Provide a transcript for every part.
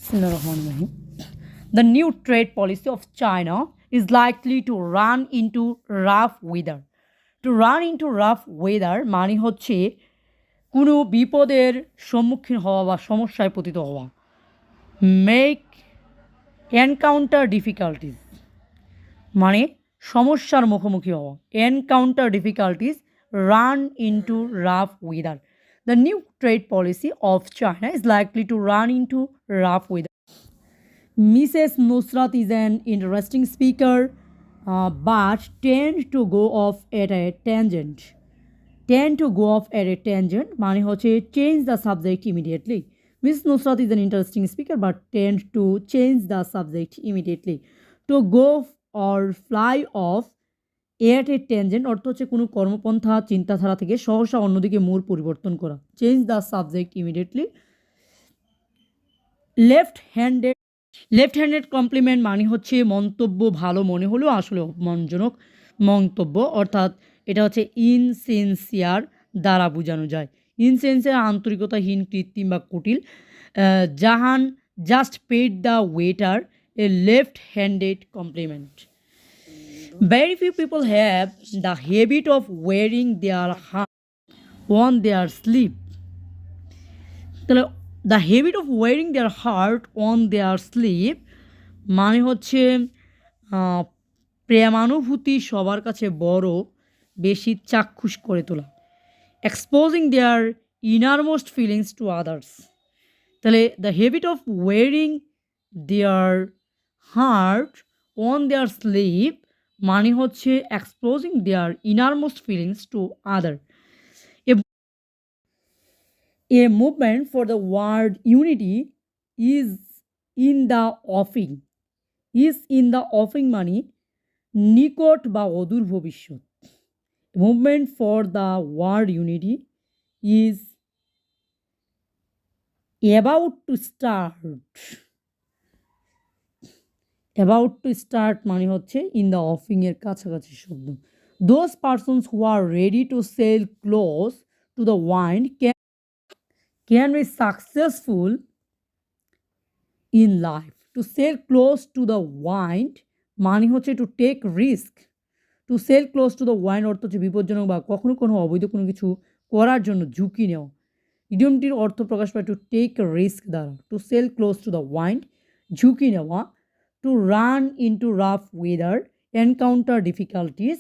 Bismillahirrahmanirrahim. The new trade policy of China is likely to run into rough weather. To run into rough weather মানে হচ্ছে কোনো বিপদের সম্মুখীন হওয়া বা সমস্যায় পতিত হওয়া। মেক এনকাউন্টার ডিফিকাল্টিস মানে সমস্যার মুখোমুখি হওয়া। Encounter difficulties run into rough weather. The new trade policy of China is likely to run into rough weather. Mrs. Nusrat is an interesting speaker, but tend to go off at a tangent. Tend to go off at a tangent মানে হচ্ছে change the subject immediately. Miss Nusrat is an interesting speaker, but tend to change the subject immediately. To go or fly off at a tangent অর্থ হচ্ছে কোনো কর্মপন্থা চিন্তাধারা থেকে সহসা অন্যদিকে মোড় পরিবর্তন করা। Change the subject immediately. Left handed compliment মানে হচ্ছে মন্তব্য ভালো মনে হলেও আসলে অপমানজনক মন্তব্য, অর্থাৎ এটা হচ্ছে ইনসিনসিয়ার দ্বারা বোঝানো যায়। ইনসিনসিয়ার আন্তরিকতাহীন, কৃত্রিম বা কুটিল। Jahan just paid the waiter a left handed compliment. Very few people have the habit of wearing their heart on their sleeve. তাহলে the habit of wearing their heart on their sleeve মানে হচ্ছে প্রেমানুভূতি সবার কাছে বড় বেশি চাক্ষুষ করে তোলা। Exposing their innermost feelings to others. তাহলে the habit of wearing their heart on their sleeve মানে হচ্ছে exposing their innermost feelings to other. A movement for the world unity is in the offing. Is in the offing মানে নিকট বা অদূর ভবিষ্যৎ। Movement for the world unity is about to start. About to start মানে হচ্ছে in the offing এর কাছাকাছি শব্দ। Those persons who are ready to sail close to the wind can be successful in life. To sail close to the wind মানে হচ্ছে to take risk. To sail close to the wind অর্থ হচ্ছে বিপজ্জনক বা কখনো কোনো অবৈধ কোনো কিছু করার জন্য ঝুঁকি নেওয়া। ইডিয়মটির অর্থ প্রকাশ পায় টু টেক রিস্ক দ্বারা। To sail close to the wind ঝুঁকি নেওয়া। To run into rough weather encounter difficulties.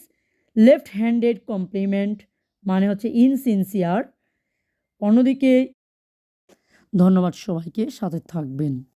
Left handed compliment মানে হচ্ছে ইনসিনসিয়ার। অন্যদিকে ধন্যবাদ সবাইকে, সাথে থাকবেন।